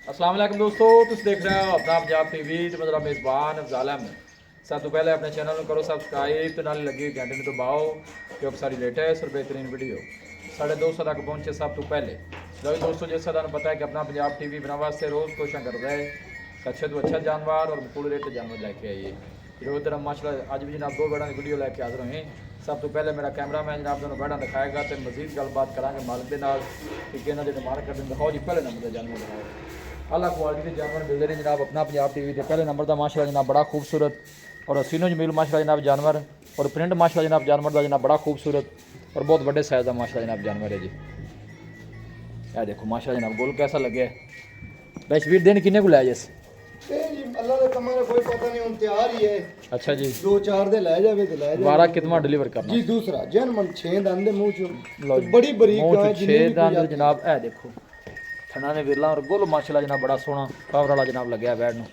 अस्सलाम वालेकुम दोस्तों, तुम देख रहे हो अपना पंजाब टीवी तो मेरा मेज़बान अफजाल अहमद। सब तो पहले अपने चैनल को करो सब्सक्राइब तो नाल लगी घंटे तो दबाओ क्योंकि सारी लेटेस्ट और बेहतरीन वीडियो साढ़े 200 तक पहुँचे सब तो पहले। लो दोस्तों, जैसा तुम पता है कि अपना पंजाब टीवी बना वास्ते रोज़ कोशिश करता है अच्छे तो अच्छा जानवर और मुकुल रेट जानवर लैके आइए। रोज़ तरह माशाल्लाह अज भी जनाब 2 बेड़ा की वीडियो लैके हाजिर हुए। सब तो पहले मेरा कैमरा मैन जनाब दोनों बेड़ा दिखाएगा तो मजीद गलबात करांगे मालिक के नाल कि किन्हों के डिमांड कर दें। दिखाओ जी पहले नंबर का जानवर दिखाओ। अल्लाह क्वालिटी के जानवर मिलते हैं जनाब अपना पंजाब टीवी के पहले नंबर का माशाल्लाह जनाब बड़ा खूबसूरत और सीनो जमील माशाल्लाह जनाब जानवर और प्रिंट माशाल्लाह जनाब जानवर का जनाब बड़ा खूबसूरत और बहुत बड़े साइज़ का माशाल्लाह जनाब जानवर है जी। यह देखो माशाल्लाह जनाब गोल कैसा लगे बस वीर दिन किन्ने को लै जैसे अल्लाह के कमाल कोई पता नहीं, हम तैयार ही है। अच्छा जी 2-4 दे ले जावे ते ले जावे। 12 कितना डिलीवर करना जी दूसरा जन मन 6 दंद दे मुंह चो लो बड़ी बरीक मुंह गाय चो जिन्नी 6 भी दंद कोई जनाब ए देखो थना ने विरला और गोल माशाल्लाह जनाब बड़ा सोहना पावर वाला जनाब लगे बैठ नु।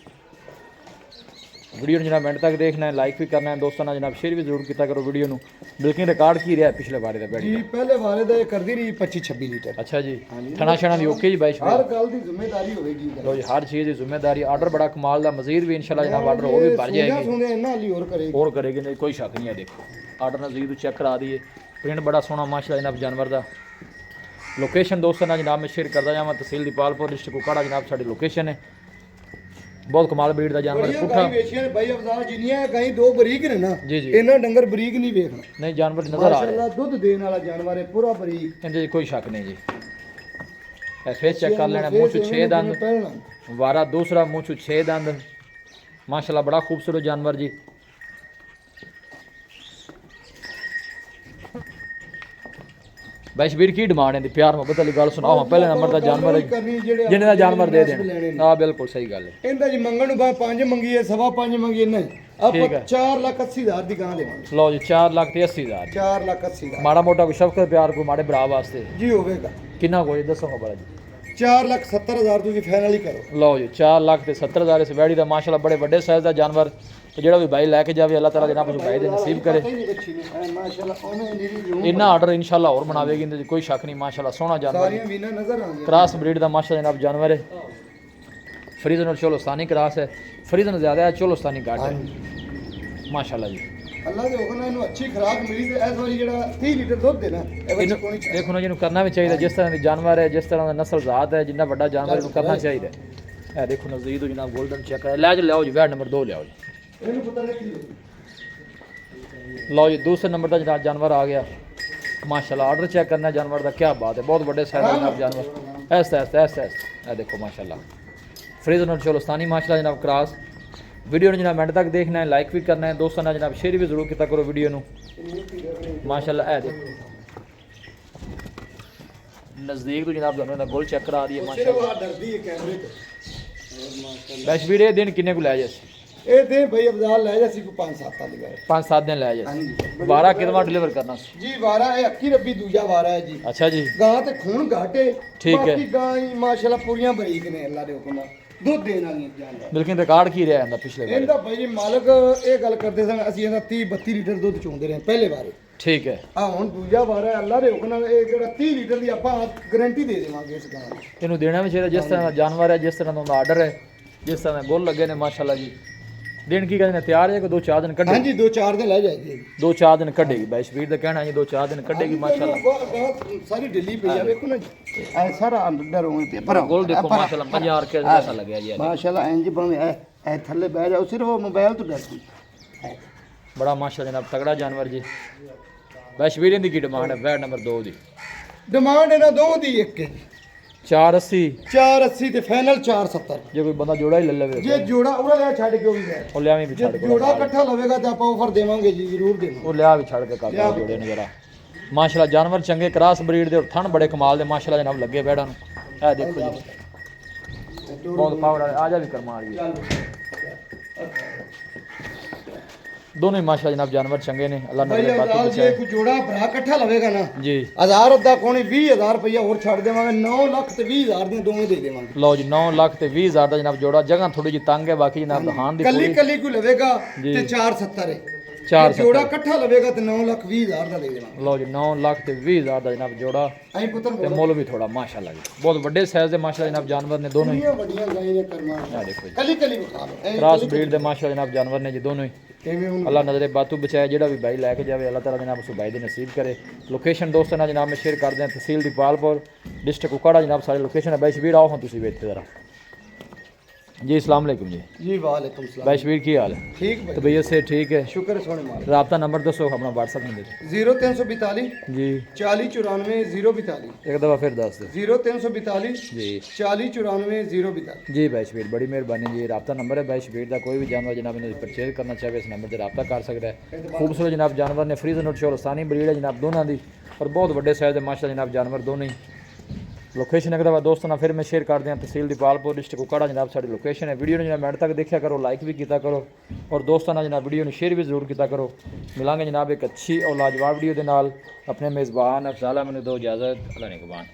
वीडियो जनाब मिनट तक देखना है, लाइक भी करना है, दोस्तों ना जनाब शेयर भी जरूर किया करो वीडियो नु। बल्कि रिकॉर्ड की रहा है पिछले बारे दा बैठ जी पहले वाले दा कर दी रही 25-26 लीटर। अच्छा जी थना शना दी ओके जी बाईश हर गल दी जिम्मेदारी होगी। लो जी हर चीज़ की जिम्मेदारी ऑर्डर बड़ा कमाल दा मजीद भी इंशाल्लाह जनाब ऑर्डर और भी भर जाएंगे सुने इन्ना ली और करेगी और करेगी नहीं कोई शक नहीं है। देखो ऑर्डर नज़ीर चेक करा दिए प्रिंट बड़ा सोहना माशाल्लाह जनाब जानवर का। लोकेशन दोस्तों ना जनाब मैं शेयर करता जावा तहसील दीपालपुर डिस्ट्रिक्ट कुकाड़ा जनाब साड़ी लोकेशन है। बहुत कमाल ब्रीड का जानवर है पुट्ठा भाई अफजाल जिन्नियां गाई 2 बरीक ने ना जी जी इन्ना डंगर बरीक नहीं देखना नहीं जानवर नजर आ रहा है माशाल्लाह दूध देने वाला जानवर है पूरा बरीक इनके कोई शक नहीं जी। फेस चेक कर लेना मुँह चो 6 दंद वारा दूसरा मुँह चो 6 दंद माशाल्लाह बड़ा खूबसूरत जानवर जी। बैशबीर की डिमांड है प्यार मोहब्बत वाली गल सुनाओ पहले नंबर का जानवर है जिन्हें का जानवर दे देना। हाँ बिल्कुल सही गल है इंदा जी मंगण नु 5 मंगी है 5.5 मंगी है नहीं आप 4,80,000 दी गां देवांगे। लो जी 4,80,000 4,80,000 माड़ा मोटा कोई शफकत प्यार को माड़े भरा वास्ते जी होवेगा। कितना कोई दसो बड़ा जी 4,70,000 तुसी फाइनल ही करो। लो जी 4,70,000 इस वैड़ी का माशाल्लाह बड़े बड़े साइज का जानवर तो जो भी भाई लैके जाए अल्लाह ताला जनाब भाई दे नसीब करे इन्ना ऑर्डर इंशाल्लाह और बनावेगी इनकी कोई शक नहीं। माशाल्लाह सोहना जानवर क्रॉस ब्रीड का माशाल्लाह जनाब जानवर है। फ्रीजन और चोलोस्तानी क्रॉस है, फ्रीजन ज़्यादा है चोलोस्तानी घट है माशाल्लाह जी। अल्लाह दे हुक्म नाल इन्हू अच्छी खुराक मिली ते इस वारी जेड़ा 30 लीटर दुध देना देखो ना जिन्होंने करना भी चाहिए जिस तरह की जानवर है जिस तरह का नस्ल जात है जिन्ना बड़ा जानवर इन्हू करना चाहिए। ए देखो नज़ीर हो जनाब गोल्डन चेक कर लै लियाओ जी वैड नंबर 2 लियाओ जी। लो जी दूसरे नंबर का जनाब जानवर आ गया माशाल्लाह ऑर्डर चेक करना जानवर का क्या बात है बहुत बड़े साइज का जनाब जानवर ऐसा ऐसा ऐसा ऐसा ए देखो माशाल्लाह फ्रीजन और चोलोस्तानी माशाल्लाह जनाब क्रॉस। वीडियो ने जनाब मिनट तक देखना है, लाइक भी करना है, दोस्तों ने जनाब शेयर भी जरूर किया करो वीडियो नु माशाल्लाह। ए देखो नज़दीक तो जनाब दोनों गोल चेक करा दिए माशाल्लाह। बैशबीर दिन किन्ने को लै जैसे ए दे भाई अफजाल ले जासी को 5-7 वाली गाय 5-7 दिन लै जाए 12 कितना डिलीवर करना जी 12 है अक्की रब्बी दूजा 12 है जी। अच्छा जी गां ते खून घाटे ठीक है बाकी गां माशाल्लाह पूरियां बरीक ने अल्लाह दे हुक्म नाल दूध देने वाली जानवर। लेकिन रिकॉर्ड की रहा है पिछले बार इंदा भाई जी मालक ये गल करते सन असि इंदा 30-32 लीटर दूध चोंदे रहे पहले बारे ठीक है आ हुन दूजा बार है अल्लाह दे हुक्म नाल ये जेड़ा 30 लीटर दी आपां गारंटी दे देवांगे इस गां दी। इन्हू देना भी चाहिए जिस तरह का जानवर है जिस तरह का ऑर्डर है जिस तरह के गोल लगे ने माशाल्लाह जी। दिन की कहते तैयार है कि 2-4 दिन कटे? हाँ जी 2-4 दिन ले जाएगी 2-4 दिन कटेगी बैशबीर का कहना है 2-4 दिन कटेगी माशाल्लाह। सारी ढिल्ली पई है देखो ना ऐ सारा अंदर होए पे पर गोल देखो माशाल्लाह पंजार के जैसा लगे जी माशाल्लाह इंज बने ऐ थल्ले बैठ जाओ सिर्फ वो मोबाइल तो डरती बड़ा माशाल्लाह जनाब तगड़ा जानवर जी। बैशबीर की डिमांड है वैड नंबर 2 दी डिमांड है ना दो दी एक के 480 ते फाइनल 470 जे कोई बंदा जोड़ा ही ले लेवे जे जोड़ा उड़ा ले छड़ के भी है ओ लिया भी छड़ के जोड़ा इकट्ठा लवेगा तो आप ऑफर देवांगे जी जरूर देवांगे ओ लिया भी छड़ के कर जोड़े ने जरा माशाल्लाह जानवर चंगे क्रॉस ब्रीड दे और थन बड़े कमाल दे माशाल्लाह जनाब लगे बैड़ा नु ए देखो जी बहुत पावर आ जा भी कर मार गई दोनों ही माशाल्लाह जनाब जानवर चंगे ने अल्लाह ने बाकी जे कोई जोड़ा भरा इकट्ठा लवेगा ना जी 1000 अद्धा कोनी 20000 रुपया और छड़ देवांगे 9 लाख ते 20000 दी दोवें दे देवांगे। लो जी 9 लाख ते 20000 दा जनाब जोड़ा जगह थोड़ी जी तंग है बाकी जनाब दहान दी कली कली को लवेगा ते 470 है 4 ਇਹ ਜੋੜਾ ਇਕੱਠਾ ਲਵੇਗਾ ਤੇ 9,20,000 ਦਾ ਦੇ ਦੇਵਾਂਗੇ। ਲਓ ਜੀ 9 ਲੱਖ ਤੇ 20,000 ਦਾ ਜਨਾਬ ਜੋੜਾ ਐਂ ਪੁੱਤਰ ਤੇ ਮੁੱਲ ਵੀ ਥੋੜਾ ਮਾਸ਼ਾਅੱਲਾ ਜੀ ਬਹੁਤ ਵੱਡੇ ਸਾਈਜ਼ ਦੇ ਮਾਸ਼ਾਅੱਲਾ ਜਨਾਬ ਜਾਨਵਰ ਨੇ ਦੋਨੋਂ ਹੀ। ਇਹ ਵੱਡੀਆਂ ਗਾਂ ਦੇ ਕਰਮਾਂ ਆ ਦੇਖੋ ਜੀ ਕੱਲੀ ਕੱਲੀ ਵਿਖਾ ਲਓ ਐਂ ਕ੍ਰਾਸ ਬਰੀਡ ਦੇ ਮਾਸ਼ਾਅੱਲਾ ਜਨਾਬ ਜਾਨਵਰ ਨੇ ਜੀ ਦੋਨੋਂ ਹੀ। ਐਵੇਂ ਹੁਣ अल्लाह नजरे बातू बचाए ਜਿਹੜਾ ਵੀ भाई लैके जावे अल्लाह ताला जनाब उस भाई दी नसीब करे। लोकेशन दोस्तों ना जनाब मैं शेयर कर दें तहसील दीपालपुर डिस्ट्रिक्ट कुकाड़ा जनाब सारी लोकेशन है। भाई शबीर आओ हम तुसी वेट जरा जी अस्सलाम वालेकुम जी। जी वालेकुम सलाम भाई शबीर की हाल है? ठीक भाई तबीयत से ठीक है? शुक्र है सोने माल। रब्ता नंबर दसो अपना व्हाट्सएप नंबर 0342 जी 4094 042 एक दफ़ा फिर दस दो 0342 जी 4094 042। जी भाई शबीर बड़ी मेहरबानी जी। रब्ता नंबर है भाई शबीर का कोई भी जानवर जनाब इन्हें परचेज करना चाहे इस नंबर से रब्ता कर सकता है। खूबसूरत जनाब जानवर ने फ्रीजन और शोलस्तानी ब्रीड है जनाब दोनों की और बहुत बड़े साइज के माशा जनाब जानवर दोनों ही। लोकेशन एक दफ़ा दोस्तों ना फिर मैं शेयर कर दें तहसील दीपालपुर डिस्ट्रिक्ट कुकाड़ा जनाब साड़ी लोकेशन है। वीडियो ने जनाब एंड तक देखा करो लाइक भी किया करो और दोस्तों ना जनाब वीडियो ने शेयर भी जरूर किया करो। मिलांगे जनाब एक अच्छी और लाजवाब वीडियो के नाल। अपने मेज़बान अफजाल अहमद दो इजाज़त अल्लाह ने कुर्बान।